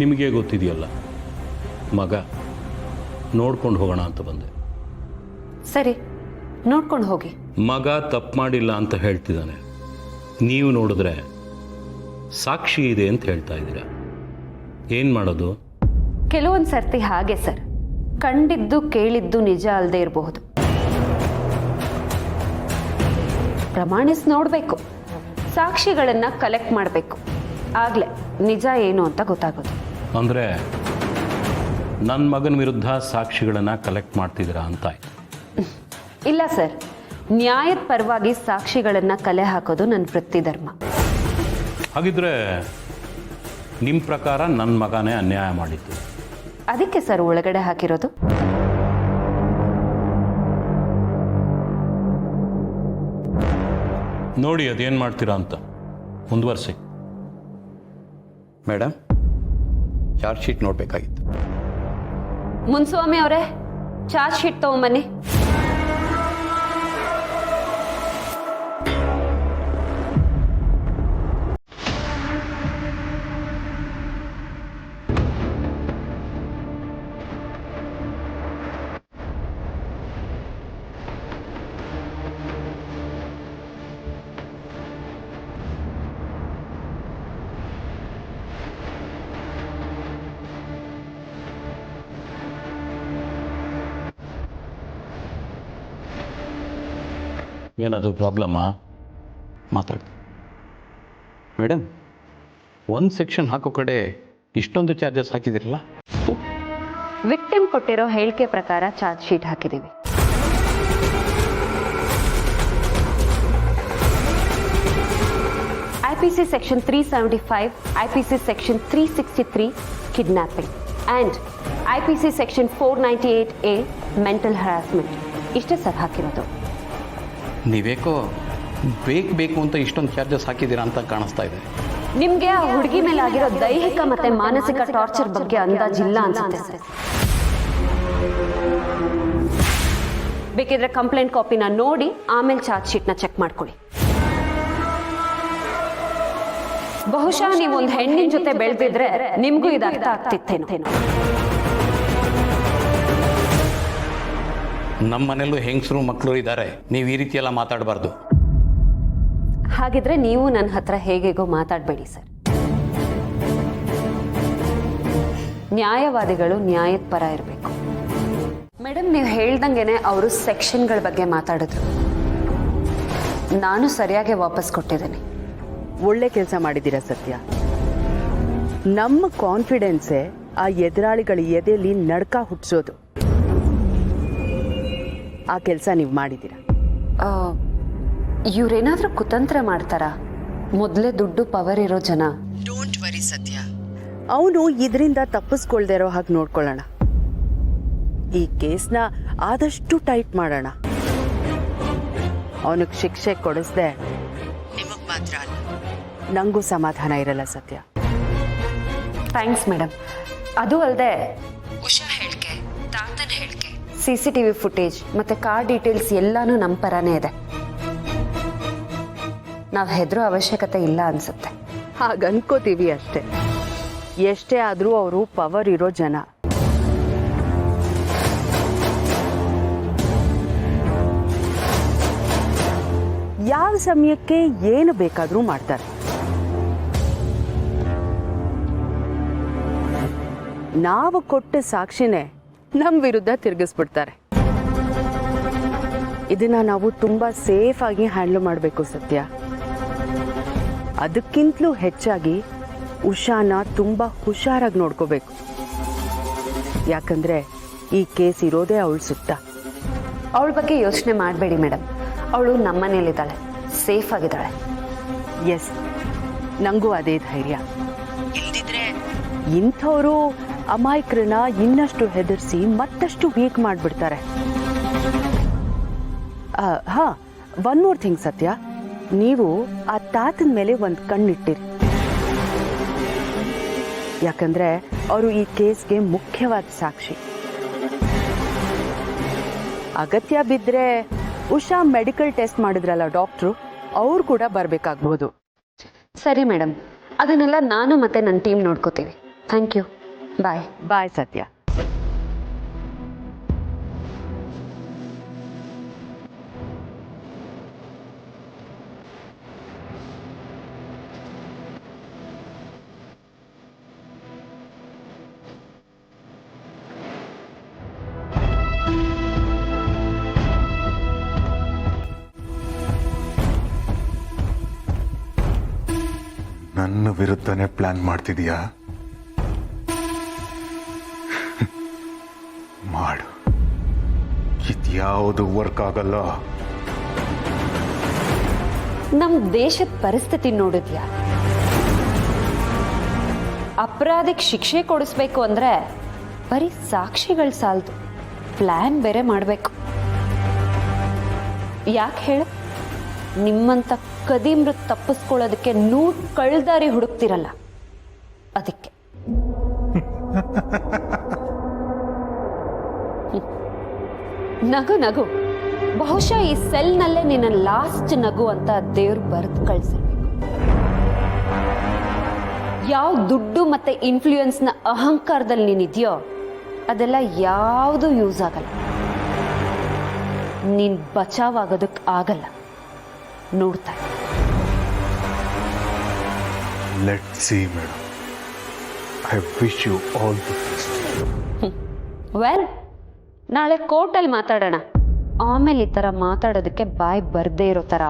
ನಿಮಗೆ ಗೊತ್ತಿದೆಯಲ್ಲ, ಮಗ ನೋಡ್ಕೊಂಡು ಹೋಗೋಣ ಅಂತ ಬಂದೆ. ಸರಿ, ನೋಡ್ಕೊಂಡು ಹೋಗಿ. ಮಗ ತಪ್ಪು ಮಾಡಿಲ್ಲ ಅಂತ ಹೇಳ್ತಿದ್ದಾನೆ, ನೀವು ನೋಡಿದ್ರೆ ಸಾಕ್ಷಿ ಇದೆ ಅಂತ ಹೇಳ್ತಾ ಇದ್ದೀರಾ. ಏನು ಮಾಡೋದು? ಕೆಲವೊಂದು ಸರ್ತಿ ಹಾಗೆ ಸರ್, ಕಂಡಿದ್ದು ಕೇಳಿದ್ದು ನಿಜ ಅಲ್ಲದೆ ಇರಬಹುದು. ಪ್ರಮಾಣಿಸಿ ನೋಡಬೇಕು, ಸಾಕ್ಷಿಗಳನ್ನು ಕಲೆಕ್ಟ್ ಮಾಡಬೇಕು, ಆಗಲೇ ನಿಜ ಏನು ಅಂತ ಗೊತ್ತಾಗೋದು. ಅಂದರೆ ನನ್ನ ಮಗನ ವಿರುದ್ಧ ಸಾಕ್ಷಿಗಳನ್ನು ಕಲೆಕ್ಟ್ ಮಾಡ್ತಿದ್ದೀರಾ ಅಂತ ಆಯ್ತು. ಇಲ್ಲ ಸರ್, ನ್ಯಾಯದ ಪರವಾಗಿ ಸಾಕ್ಷಿಗಳನ್ನು ಕಲೆ ಹಾಕೋದು ನನ್ನ ವೃತ್ತಿ ಧರ್ಮ. ಹಾಗಿದ್ರೆ ನಿಮ್ಮ ಪ್ರಕಾರ ನನ್ನ ಮಗನೇ ಅನ್ಯಾಯ ಮಾಡಿದ್ದು? ಅದಕ್ಕೆ ಸರ್ ಒಳಗಡೆ ಹಾಕಿರೋದು. ನೋಡಿ ಅದೇನು ಮಾಡ್ತೀರಾ ಅಂತ ಮುಂದುವರಿಸಿ. ಮೇಡಮ್, ಚಾರ್ಜ್ ಶೀಟ್ ನೋಡಬೇಕಾಗಿತ್ತು. ಮುನ್ಸ್ವಾಮಿ ಅವರೇ, ಚಾರ್ಜ್ ಶೀಟ್ ತಗೊಂಬನ್ನಿ. ಏನದು ಪ್ರಾಬ್ಲಮ್ಮಾ? ಮಾತಾಡಿ ಮೇಡಮ್. ಒಂದು ಸೆಕ್ಷನ್ ಹಾಕೋ ಕಡೆ ಇಷ್ಟೊಂದು ಚಾರ್ಜಸ್ ಹಾಕಿದಿರಲ್ಲ? ವಿಕ್ಟಿಮ್ ಕೊಟ್ಟಿರೋ ಹೇಳಿಕೆ ಪ್ರಕಾರ ಚಾರ್ಜ್ ಶೀಟ್ ಹಾಕಿದ್ದೀವಿ. IPC Section 375, IPC Section 363 kidnapping and IPC Section 498A mental harassment. ಇಷ್ಟೇ ಸರ್ ಹಾಕಿರೋದು. ನೀವೇಕೋ ಬೇಕು ಅಂತ ಇಷ್ಟೊಂದು ಚಾರ್ಜಸ್ ಹಾಕಿದ್ದೀರಾ ಅಂತ ಕಾಣಿಸ್ತಾ ಇದೆ. ನಿಮ್ಗೆ ಆ ಹುಡುಗಿ ಮೇಲೆ ಆಗಿರೋ ದೈಹಿಕ ಮತ್ತೆ ಮಾನಸಿಕ ಟಾರ್ಚರ್ ಬಗ್ಗೆ ಅಂದಾಜಿಲ್ಲ ಅನ್ಸುತ್ತೆ ಸರ್. ಬೇಕಿದ್ರೆ ಕಂಪ್ಲೇಂಟ್ ಕಾಪಿನ ನೋಡಿ ಆಮೇಲೆ ಚಾರ್ಜ್ ಶೀಟ್ನ ಚೆಕ್ ಮಾಡ್ಕೊಳ್ಳಿ. ಬಹುಶಃ ನೀವು ಒಂದು ಹೆಣ್ಣಿನ ಜೊತೆ ಬೆಳೆದಿದ್ರೆ ನಿಮ್ಗೂ ಇದು ಅರ್ಥ ಆಗ್ತಿತ್ತೇನೋ. ನಮ್ಮ ಮನೆಯಲ್ಲೂ ಹೆಂಗಸರು ಮಕ್ಕಳು ಇದ್ದಾರೆ, ನೀವು ಈ ರೀತಿ ಎಲ್ಲ ಮಾತಾಡಬಾರ್ದು. ಹಾಗಿದ್ರೆ ನೀವು ನನ್ನ ಹತ್ರ ಹೇಗೇಗೋ ಮಾತಾಡಬೇಡಿ ಸರ್. ನ್ಯಾಯವಾದಿಗಳು ನ್ಯಾಯದ ಪರ ಇರಬೇಕು. ಮೇಡಮ್, ನೀವು ಹೇಳ್ದಂಗೆನೆ ಅವರು ಸೆಕ್ಷನ್ಗಳ ಬಗ್ಗೆ ಮಾತಾಡಿದ್ರು, ನಾನು ಸರಿಯಾಗಿ ವಾಪಸ್ ಕೊಟ್ಟಿದ್ದೀನಿ. ಒಳ್ಳೆ ಕೆಲಸ ಮಾಡಿದ್ದೀರಾ ಸತ್ಯ. ನಮ್ಮ ಕಾನ್ಫಿಡೆನ್ಸೇ ಆ ಎದುರಾಳಿಗಳ ಎದೆಯಲ್ಲಿ ನಡ್ಕ ಹುಟ್ಟಿಸೋದು. ಆ ಕೆಲಸ ನೀವು ಮಾಡಿದ್ದೀರಾ. ಇವ್ರೇನಾದ್ರೂ ಕುತಂತ್ರ ಮಾಡ್ತಾರಾ? ಮೊದಲೇ ದುಡ್ಡು ಪವರ್ ಇರೋ ಜನ. ಡೋಂಟ್ ವರಿ ಸತ್ಯ, ಅವನು ಇದರಿಂದ ತಪ್ಪಿಸ್ಕೊಳ್ದೇ ಇರೋ ಹಾಗೆ ನೋಡ್ಕೊಳ್ಳೋಣ. ಈ ಕೇಸ್ನ ಆದಷ್ಟು ಟೈಟ್ ಮಾಡೋಣ. ಅವನಿಗೆ ಶಿಕ್ಷೆ ಕೊಡಿಸ್ದೆ ನಿಮಗ್ ಮಾತ್ರ ಅಲ್ಲ, ನಂಗೂ ಸಮಾಧಾನ ಇರಲ್ಲ ಸತ್ಯ. Thanks madam. ಅದು ಅಲ್ಲದೆ ಉಷಾ ಹೇಳಿಕೆ, ತಾತನ ಹೇಳಿಕೆ, CCTV ಫುಟೇಜ್ ಮತ್ತೆ ಕಾರ್ ಡೀಟೇಲ್ಸ್ ಎಲ್ಲಾನು ನಮ್ಮ ಪರಾನೇ ಇದೆ. ನಾವು ಹೆದರೋ ಅವಶ್ಯಕತೆ ಇಲ್ಲ ಅನ್ಸುತ್ತೆ. ಹಾಗನ್ಕೋತೀವಿ ಅಷ್ಟೇ. ಎಷ್ಟೇ ಆದರೂ ಅವರು ಪವರ್ ಇರೋ ಜನ. ಯಾವ ಸಮಯಕ್ಕೆ ಏನು ಬೇಕಾದರೂ ಮಾಡ್ತಾರೆ. ನಾವು ಕೊಟ್ಟ ಸಾಕ್ಷಿನೇ ನಮ್ಮ ವಿರುದ್ಧ ತಿರುಗಿಸ್ಬಿಡ್ತಾರೆ. ಇದನ್ನ ನಾವು ತುಂಬಾ ಸೇಫ್ ಆಗಿ ಹ್ಯಾಂಡಲ್ ಮಾಡಬೇಕು ಸತ್ಯ. ಅದಕ್ಕಿಂತಲೂ ಹೆಚ್ಚಾಗಿ ಉಷಾನ ತುಂಬಾ ಹುಷಾರಾಗಿ ನೋಡ್ಕೋಬೇಕು. ಯಾಕಂದ್ರೆ ಈ ಕೇಸ್ ಇರೋದೇ ಅವಳ ಸುತ್ತ. ಅವಳ ಬಗ್ಗೆ ಯೋಚನೆ ಮಾಡಬೇಡಿ ಮೇಡಮ್, ಅವಳು ನಮ್ಮನೇಲಿದ್ದಾಳೆ, ಸೇಫ್ ಆಗಿದ್ದಾಳೆ. ಎಸ್, ನಂಗೂ ಅದೇ ಧೈರ್ಯ. ಇಲ್ದಿದ್ರೆ ಇಂಥವರು ಅಮಾಯಕರನ್ನ ಇನ್ನಷ್ಟು ಹೆದರ್ಸಿ ಮತ್ತಷ್ಟು ವೀಕ್ ಮಾಡಿಬಿಡ್ತಾರೆ. ಹಾ, ಒನ್ ಮೋರ್ ಥಿಂಗ್ ಸತ್ಯ, ನೀವು ಆ ತಾತನ ಮೇಲೆ ಒಂದು ಕಣ್ಣಿಟ್ಟಿರಿ. ಯಾಕಂದ್ರೆ ಅವರು ಈ ಕೇಸ್ಗೆ ಮುಖ್ಯವಾದ ಸಾಕ್ಷಿ. ಅಗತ್ಯ ಬಿದ್ದರೆ ಉಷಾ ಮೆಡಿಕಲ್ ಟೆಸ್ಟ್ ಮಾಡಿದ್ರಲ್ಲ ಡಾಕ್ಟ್ರು, ಅವ್ರು ಕೂಡ ಬರಬೇಕಾಗಬಹುದು. ಸರಿ ಮೇಡಮ್, ಅದನ್ನೆಲ್ಲ ನಾನು ಮತ್ತೆ ನನ್ನ ಟೀಮ್ ನೋಡ್ಕೋತೀವಿ. Thank you. ಬಾಯ್. ಬಾಯ್ ಸತ್ಯ. ನನ್ನ ವಿರುದ್ಧನೇ ಪ್ಲಾನ್ ಮಾಡ್ತಿದೀಯಾ? ಮಾಡು, ಇದ್ಯಾವುದು ವರ್ಕ್ ಆಗಲ್ಲ. ನಮ್ಮ ದೇಶದ ಪರಿಸ್ಥಿತಿ ನೋಡಿದ್ಯಾ? ಅಪರಾಧಿಗೆ ಶಿಕ್ಷೆ ಕೊಡಿಸ್ಬೇಕು ಅಂದ್ರೆ ಬರೀ ಸಾಕ್ಷಿಗಳು ಸಾಲದು, ಪ್ಲಾನ್ ಬೇರೆ ಮಾಡಬೇಕು. ಯಾಕೆ ಹೇಳು? ನಿಮ್ಮಂತ ಕದೀಮ್ರು ತಪ್ಪಿಸ್ಕೊಳ್ಳೋದಕ್ಕೆ 100 ಕಳ್ದಾರಿ ಹುಡುಕ್ತಿರಲ್ಲ, ಅದಕ್ಕೆ. ನಗು ನಗು. ಬಹುಶಃ ಈ ಸೆಲ್ನಲ್ಲೇ ನಿನ್ನ ಲಾಸ್ಟ್ ನಗು ಅಂತ ದೇವ್ರು ಬರೆದು ಕಳ್ಸಿರ್ಬೇಕು. ಯಾವ ದುಡ್ಡು ಮತ್ತೆ ಇನ್ಫ್ಲೂಯೆನ್ಸ್ನ ಅಹಂಕಾರದಲ್ಲಿ ನೀನಿದೆಯೋ ಅದೆಲ್ಲ ಯಾವುದು ಯೂಸ್ ಆಗಲ್ಲ. ನೀನ್ ಬಚಾವಾಗೋದಕ್ಕೆ ಆಗಲ್ಲ. ನೋಡ್ತಾ let's see madam. I wish you all the best. Well, ನಾಳೆ ಕೋರ್ಟಲ್ಲಿ ಮಾತಾಡೋಣ. ಆಮೇಲೆ ಈ ಥರ ಮಾತಾಡೋದಕ್ಕೆ ಬಾಯ್ ಬರ್ದೇ ಇರೋ ಥರ